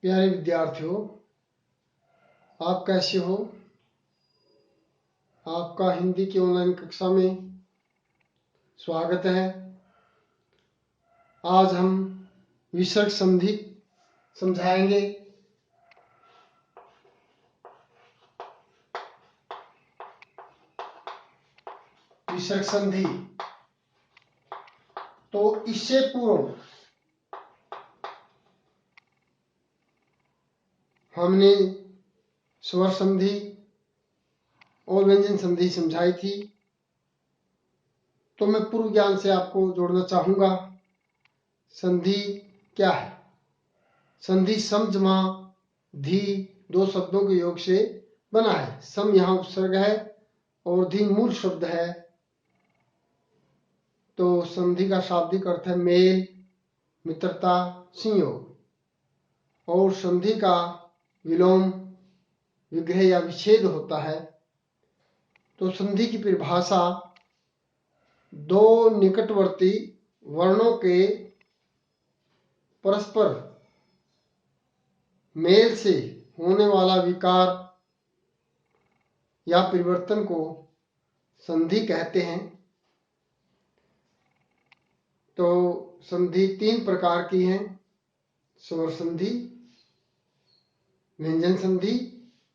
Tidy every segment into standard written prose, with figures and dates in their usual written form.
प्यारे विद्यार्थियों, आप कैसे हो? आपका हिंदी की ऑनलाइन कक्षा में स्वागत है। आज हम विसर्ग संधि समझाएंगे। विसर्ग संधि तो इससे पूर्व हमने स्वर संधि और व्यंजन संधि समझाई थी, तो मैं पूर्व ज्ञान से आपको जोड़ना चाहूंगा। संधि क्या है? संधि सम जमा धी दो शब्दों के योग से बना है। सम यहाँ उपसर्ग है और धी मूल शब्द है। तो संधि का शाब्दिक अर्थ है मेल, मित्रता, संयोग। और संधि का विलोम विग्रह या विच्छेद होता है। तो संधि की परिभाषा दो निकटवर्ती वर्णों के परस्पर मेल से होने वाला विकार या परिवर्तन को संधि कहते हैं। तो संधि तीन प्रकार की है: स्वर संधि, व्यंजन संधि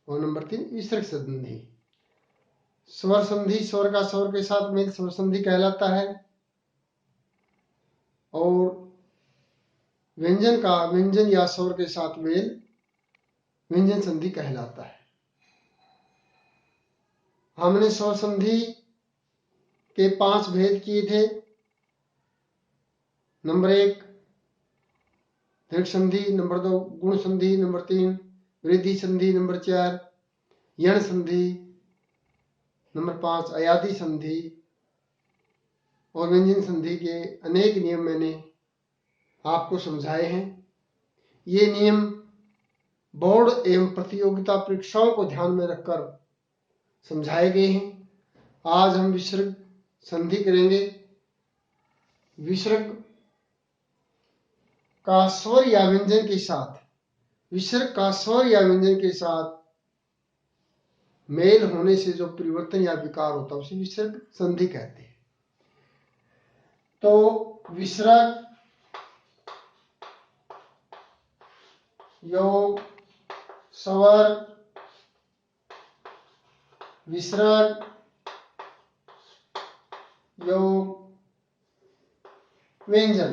और नंबर 3 विसर्ग संधि। स्वर संधि स्वर का स्वर के साथ मेल स्वर संधि कहलाता है और व्यंजन का व्यंजन या स्वर के साथ मेल व्यंजन संधि कहलाता है। हमने स्वर संधि के 5 भेद किए थे। नंबर 1 दृढ़ संधि, नंबर 2 गुण संधि, नंबर 3 वृद्धि संधि, नंबर 4 यण संधि, नंबर 5 अयादि संधि। और व्यंजन संधि के अनेक नियम मैंने आपको समझाए हैं। ये नियम बोर्ड एवं प्रतियोगिता परीक्षाओं को ध्यान में रखकर समझाए गए हैं। आज हम विसर्ग संधि करेंगे। विसर्ग का स्वर या व्यंजन के साथ विसर्ग का स्वर या व्यंजन के साथ मेल होने से जो परिवर्तन या विकार होता है उसे विसर्ग संधि कहते हैं। तो विसर्ग योग स्वर, विसर्ग योग व्यंजन।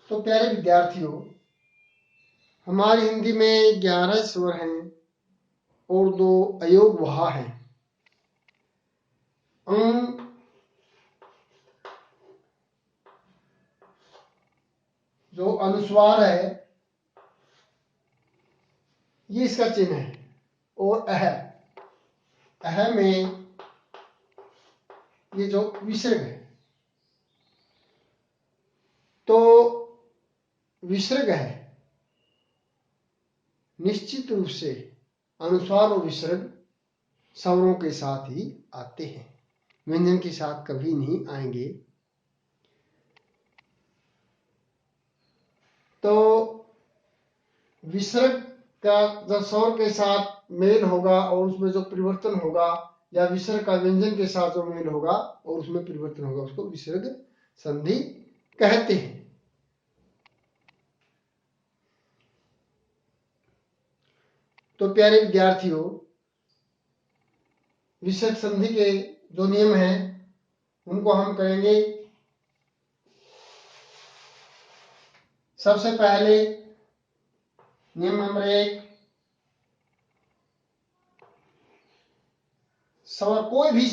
तो प्यारे विद्यार्थियों, हमारी हिंदी में 11 स्वर हैं और 2 अयोग वहा हैं। जो अनुस्वार है ये इसका चिन्ह है। और अह में ये जो विसर्ग है, तो विसर्ग है निश्चित रूप से अनुस्वार और विसर्ग स्वरों के साथ ही आते हैं, व्यंजन के साथ कभी नहीं आएंगे। तो विसर्ग का जब स्वर के साथ मेल होगा और उसमें जो परिवर्तन होगा, या विसर्ग का व्यंजन के साथ जो मेल होगा और उसमें परिवर्तन होगा, उसको विसर्ग संधि कहते हैं। तो प्यारे विद्यार्थियों, विसर्ग संधि के जो नियम हैं उनको हम करेंगे। सबसे पहले नियम नंबर 1, स्वर कोई भी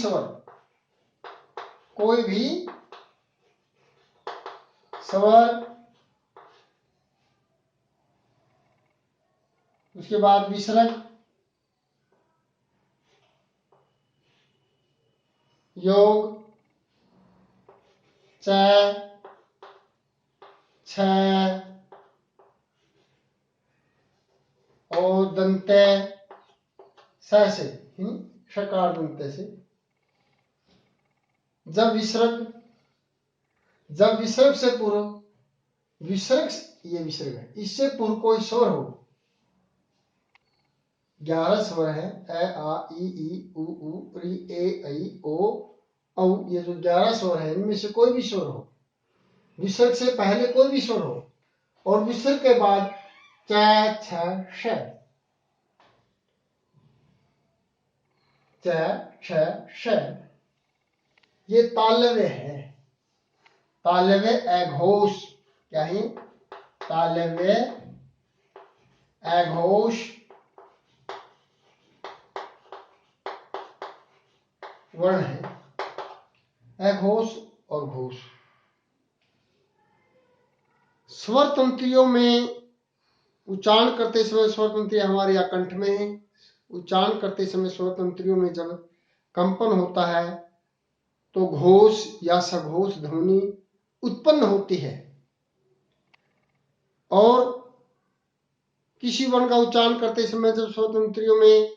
स्वर, उसके बाद विसर्ग योग च छ और दंते स से षकार दंते से जब विसर्ग से पूर्व विसर्ग ये विसर्ग है। इससे पूर्व कोई स्वर हो, 11 स्वर है, ए आ ई उ री ए ऐ ओ औ, ये जो 11 स्वर है इनमें से कोई भी स्वर हो, विसर्ग से पहले कोई भी स्वर हो और विसर्ग के बाद च छ श, च छ श, ये तालव्य है। तालव्य अघोष, क्या है? तालव्य अघोष वर्ण है, अघोष और घोष। स्वर तंत्रियों में उच्चारण करते समय स्वर तंत्रियां हमारे या कंठ में है। उच्चारण करते समय स्वर तंत्रियों में जब कंपन होता है तो घोष या सघोष ध्वनि उत्पन्न होती है। और किसी वर्ण का उच्चारण करते समय जब स्वर तंत्रियों में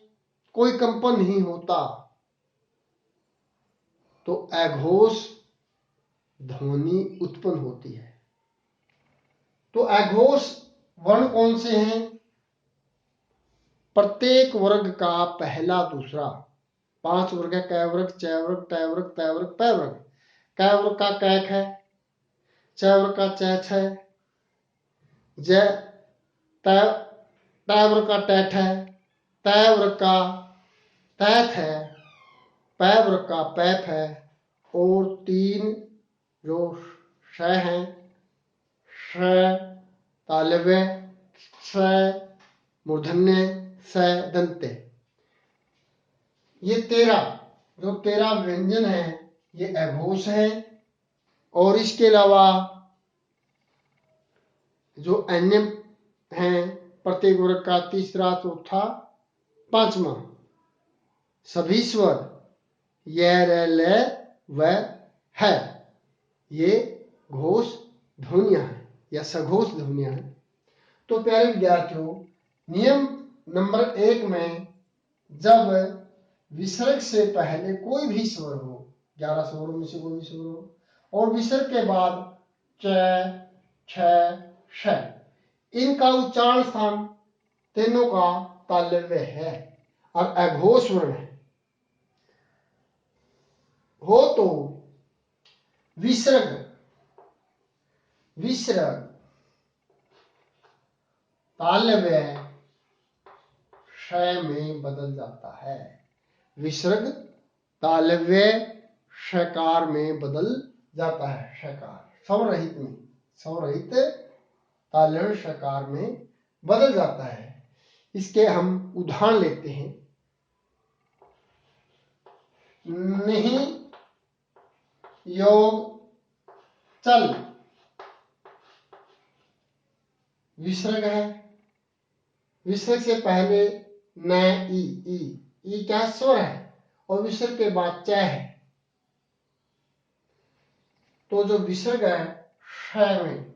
कोई कंपन नहीं होता तो अघोष ध्वनि उत्पन्न होती है। तो अघोष वर्ण कौन से हैं? प्रत्येक वर्ग का पहला दूसरा, 5 वर्ग है, क वर्ग, च वर्ग, ट वर्ग, त वर्ग, प वर्ग। क वर्ग का कैक है, च वर्ग का चैच है, ज ट वर्ग का टैठ है, त वर्ग का तैथ है, प वर्ग का पैफ है और 3 जो श हैं, श तालव्य, स मूर्धन्य, स दंते। ये 13 व्यंजन है ये अघोष है। और इसके अलावा जो अन्य हैं प्रत्येक वर्ग का तीसरा, चौथा, 5वां, सभी स्वर य र ल व है, ये घोष ध्वनियां हैं या सघोष ध्वनियां हैं। तो प्यारे विद्यार्थियों, नियम नंबर 1 में जब विसर्ग से पहले कोई भी स्वर हो, 11 स्वरों में से कोई भी स्वर हो, और विसर्ग के बाद च छ श, इनका उच्चारण स्थान तीनों का तालव्य है और अघोष वर्ण है। हो तो विसर्ग तालव्य श में बदल जाता है। विसर्ग तालव्य षकार में बदल जाता है। षकार स्वरहित तालव्य षकार में बदल जाता है। इसके हम उदाहरण लेते हैं। नहीं योग चल, विसर्ग है। विसर्ग से पहले न ई क्या स्वर है और विसर्ग के बाद च है। तो जो विसर्ग है श में,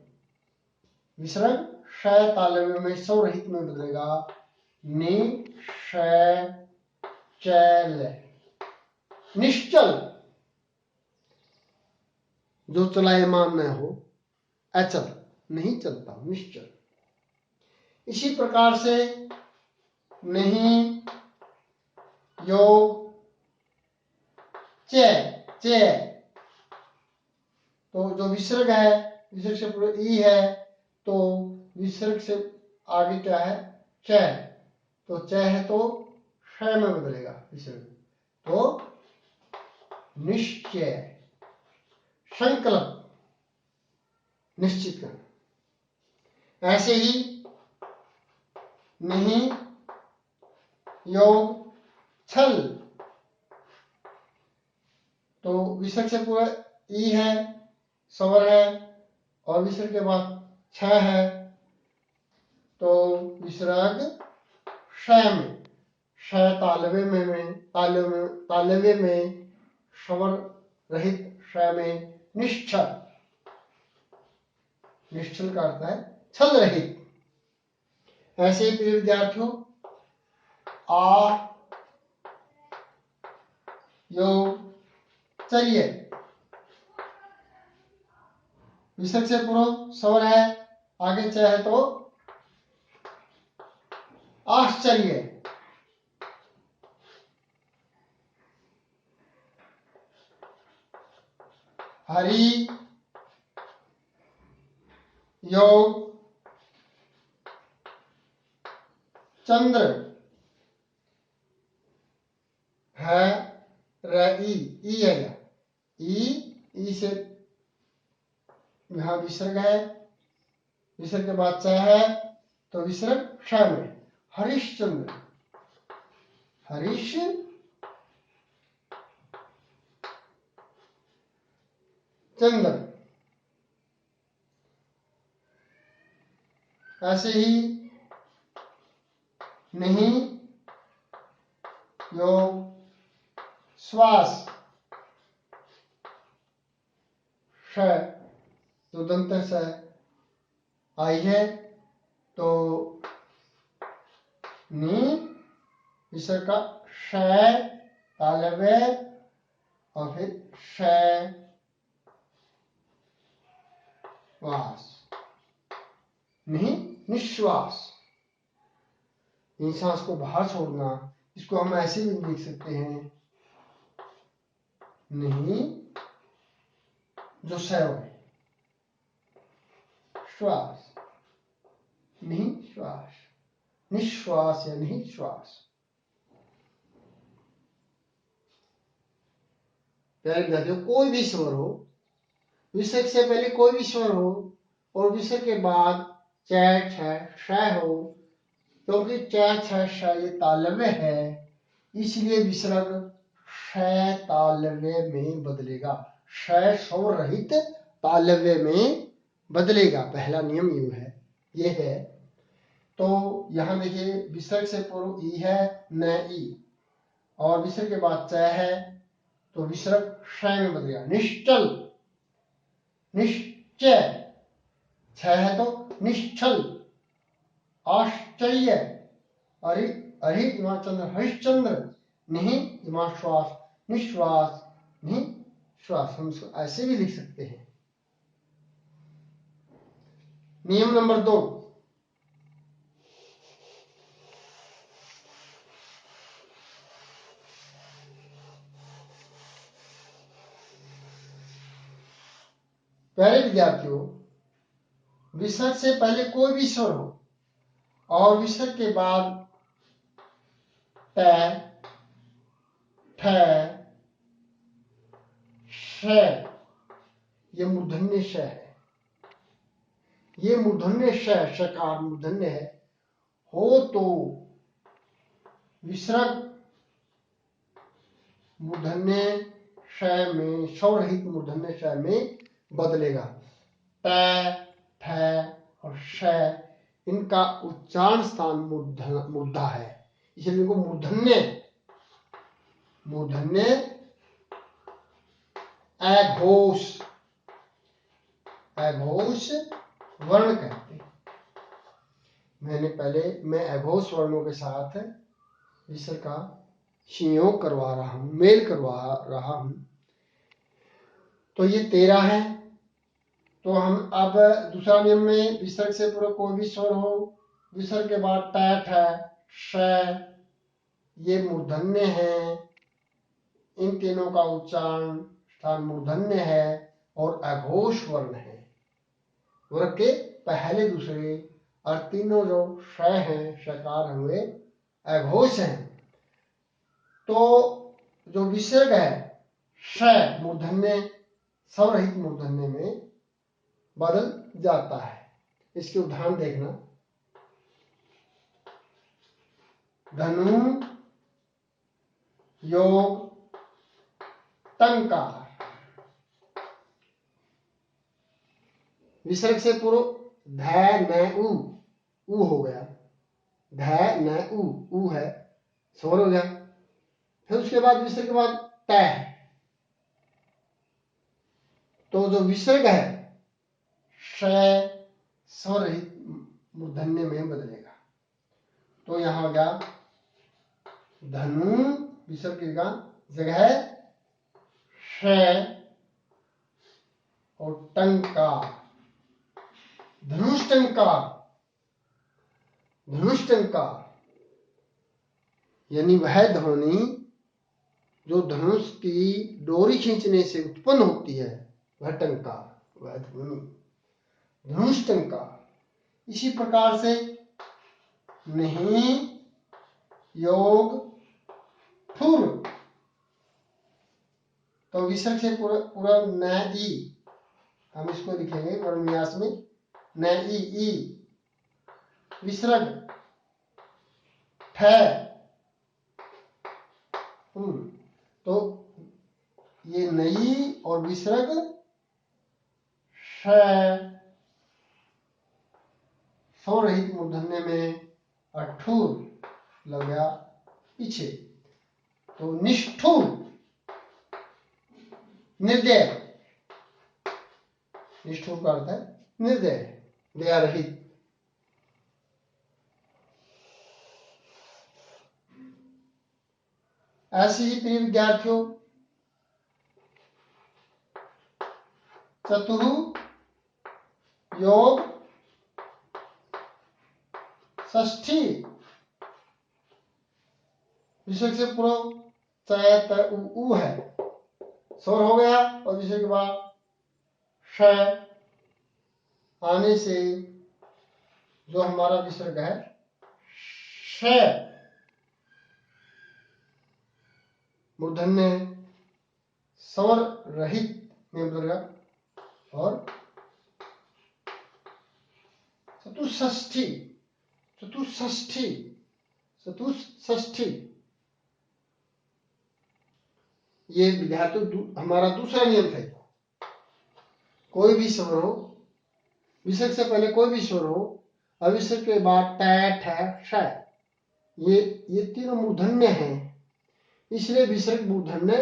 विसर्ग श तालव्य में स्वरहित में बदलेगा। नि श चल, निश्चल, जो चलायमान न हो, अचल, नहीं चलता, निश्चल। इसी प्रकार से नहीं योग चे, तो जो विसर्ग है, विसर्ग से पूरा ई है, तो विसर्ग से आगे क्या है? च, तो च है तो श में बदलेगा विसर्ग। तो निश्चय, संकल्प, निश्चित करना। ऐसे ही नहीं योग छल, तो विसर्ग से पूरा ई है, स्वर है, और विसर्ग के बाद छ है, तो विसर्ग श में, श तालव्य में स्वर रहित श में निश्चल, निश्चल का अर्थ है छल रहित। ऐसे ही प्रिय विद्यार्थियों, आ योग चलिए, विसर्ग से पूर्व स्वर है, आगे च है तो आश्चर्य, हरि योग चंद्र है रई, ई है या ई से यहां विसर्ग है, विसर्ग के बाद च है तो विसर्ग श में, हरिश्चंद्र, हरीश चंद्र। ऐसे ही नहीं योग श्वास, श तो दंत से आई है तो नी विसर्ग का श तालव्य और फिर श वास, नहीं निश्वास, इन सांस को बाहर छोड़ना। इसको हम ऐसे भी लिख सकते हैं, नहीं जो सैव है, श्वास, नहीं श्वास, निश्वास या नहीं श्वास। प्यारे विद्यार्थियों, कोई भी स्वर हो, विसर्ग से पहले कोई भी स्वर हो और विसर्ग के बाद च छ श हो, क्योंकि च छ श ये तालव्य है, इसलिए विसर्ग श तालव्य में बदलेगा, श स्वर रहित तालव्य में बदलेगा। पहला नियम ये है। तो यहां देखिए विसर्ग से पूर्व ई है न ई, और विसर्ग के बाद च है तो विसर्ग श में बदलेगा, निश्चल, निश्चय, छ है तो निश्चल, आश्चर्य, अरि अरि चंद्र हरिश्चंद्र, नहीं श्वास, निश्वास, नहीं श्वास। हम इसको ऐसे भी लिख सकते हैं। नियम नंबर 2, प्यारे विद्यार्थियों, विसर्ग से पहले कोई भी स्वर हो और विसर्ग के बाद ट ठ श, ये मूर्धन्य श है, ये मूर्धन्य श, शकार मूर्धन्य है, हो तो विसर्ग मूर्धन्य श में, स्वर रहित मूर्धन्य श में बदलेगा। ट ठ और श, इनका उच्चारण स्थान मूर्धा है, इसलिए इनको मूर्धन्य, मूर्धन्य अघोष, अघोष वर्ण कहते हैं। मैं अघोष वर्णों के साथ विसर्ग का संयोग करवा रहा हूं, मेल करवा रहा हूं। तो ये 13 है। तो हम अब दूसरा नियम में विसर्ग से पूर्व कोई भी स्वर हो, विसर्ग के बाद ट ठ श, ये मूर्धन्य है, इन तीनों का उच्चारण स्थान मूर्धन्य है और अघोष वर्ण है। वर्ग के पहले दूसरे और तीनों जो श हैं, शकार हुए, अघोष हैं। तो जो विसर्ग है श मूर्धन्य, स्वर रहित मूर्धन्य में बदल जाता है। इसके उदाहरण देखना, धनु योग टंकार, विसर्ग से पूर्व ध न उ हो गया, ध न उ है, स्वर हो गया। फिर उसके बाद विसर्ग के बाद त है, तो जो विसर्ग है श स्वर रहित मूर्धन्य में बदलेगा। तो यहां हो गया धनु, विसर्ग की जगह श और टंकार, धनुष टंकार, धनुष टंकार यानी वह ध्वनि जो धनुष की डोरी खींचने से उत्पन्न होती है, वह टंकार, वह ध्वनि, धनुष टंकार। इसी प्रकार से नहीं योग ठुर, तो विसर्ग से पूरा न ई, हम इसको लिखेंगे वर्णन्यास में न ई, विसर्ग ठ, तो ये नई और विसर्ग श, स्वर रहित मूर्धन्य में अठूर लग गया पीछे, तो निष्ठुर, निर्दय, निष्ठुर का अर्थ है निर्दय, दया रहित। ऐसे ही प्रिय विद्यार्थियों, चतुः योग षष्ठी, विसर्ग से पूर्व चय त उ है, स्वर हो गया और विसर्ग के बाद श आने से जो हमारा विसर्ग है श, मूर्धन्य स्वर रहित में बदल गया, और चतुष्षष्ठी, चतुष्षष्ठी, चतुष्षष्ठी, ये विद्यार्थी हमारा दूसरा नियम है। कोई भी स्वर हो, विसर्ग से पहले कोई भी स्वर हो, और विसर्ग के बाद ट ठ श, ये तीनों मूर्धन्य हैं, इसलिए विसर्ग मूर्धन्य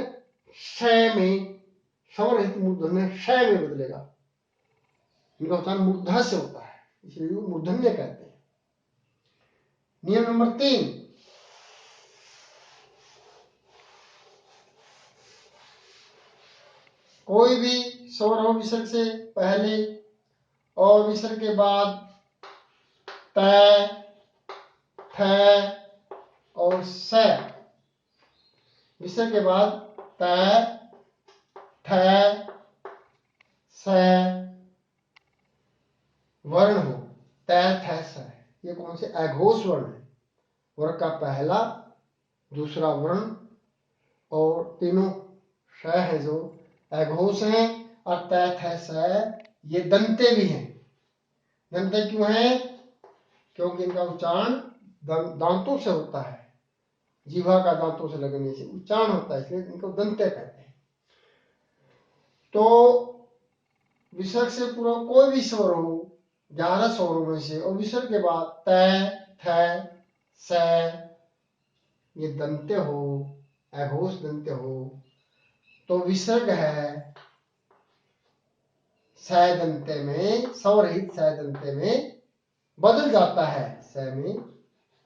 श में, स्वर रहित मूर्धन्य श में बदलेगा। इनका उच्चारण मूर्धा से होता है, इसलिए मूर्धन्य कहते हैं। नियम नंबर 3, कोई भी स्वर हो विसर्ग से पहले और विसर्ग के बाद त, थ और स, विसर्ग के बाद त, थ, स वर्ण हो, त थ स, ये कौन से अघोष वर्ण है, वर्ग का पहला दूसरा वर्ण और तीनों श है जो अघोष हैं, और त थ स ये दंते भी हैं। दंते क्यों हैं? क्योंकि इनका उच्चारण दांतों से होता है, जीवा का दांतों से लगने से उच्चारण होता है, इसलिए इनको दंते कहते हैं। तो विसर्ग से पूर्व कोई भी स्वर हो 11 स्वरों में से, और विसर्ग के बाद त, थ, स ये दंते हो, अघोष दंते हो, तो विसर्ग है स दंते में, स्वर रहित स दंते में बदल जाता है, स में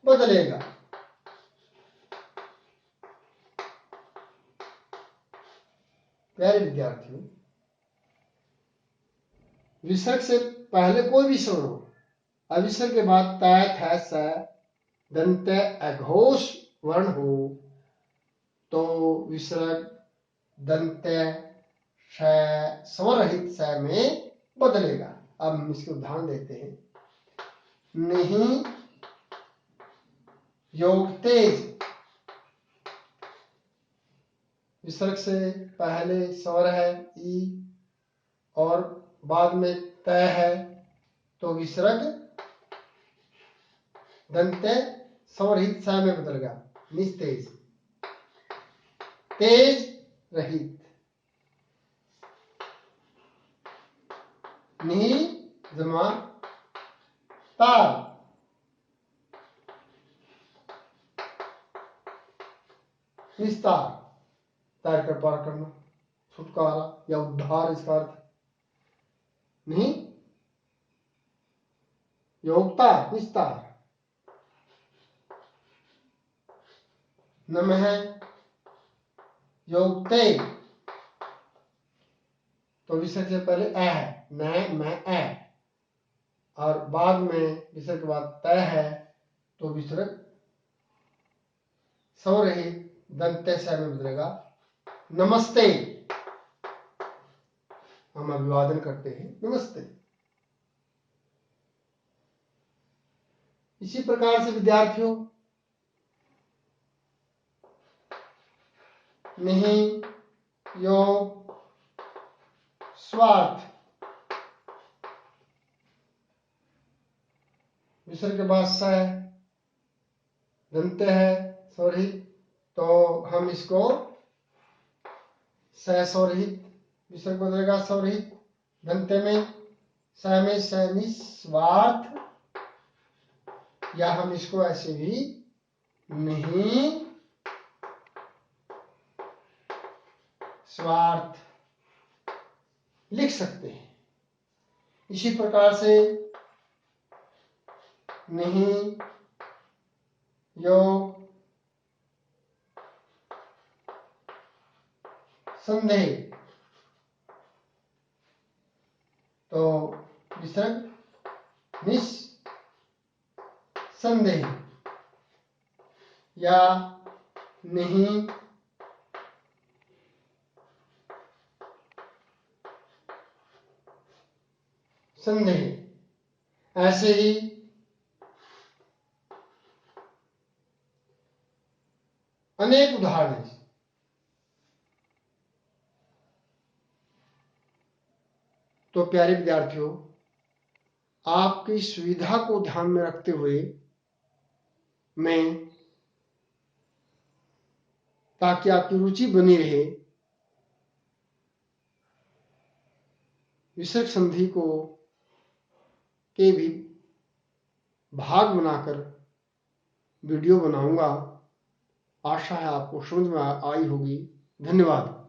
बदलेगा। प्यारे विद्यार्थियों, विसर्ग से पहले कोई भी स्वर हो, अविसर्ग के बाद त, थ, स दंत अघोष वर्ण हो, तो विसर्ग दंत स्वर रहित स में बदलेगा। अब हम इसके उदाहरण देते हैं। नहीं योग तेज, विसर्ग से पहले स्वर है ई और बाद में त है, तो विसर्ग दंत स्वर रहित स में बदल गया, निस्तेज, तेज रहित, नी जमा तार, निस्तार, तैर कर पार करना, छुटकारा या उद्धार इसका अर्थ। नहीं योगता निस्तार, न में है योगते, तो विसर्ग से पहले ए है, न में ए, और बाद में विसर्ग के बाद तय है तो विसर्ग स्वरहित दंत्य स में बदलेगा। नमस्ते, हम अभिवादन करते हैं, नमस्ते। इसी प्रकार से विद्यार्थियों नहीं योग स्वार्थ विसर्ग के बाद स दंत्य है स्वरहित, तो हम इसको स्वरहित विसर्ग बदलेगा स्वरहित दंत्य में स निस्वार्थ, या हम इसको ऐसे भी नहीं स्वार्थ लिख सकते हैं। इसी प्रकार से नहीं योग संदेह, तो विसर्ग निस्संदेह या नहीं संदेह। ऐसे ही अनेक उदाहरण हैं। तो प्यारे विद्यार्थियों, आपकी सुविधा को ध्यान में रखते हुए मैं, ताकि आपकी रुचि बनी रहे, विसर्ग संधि को के भी भाग बनाकर वीडियो बनाऊंगा। आशा है आपको समझ में आई होगी। धन्यवाद।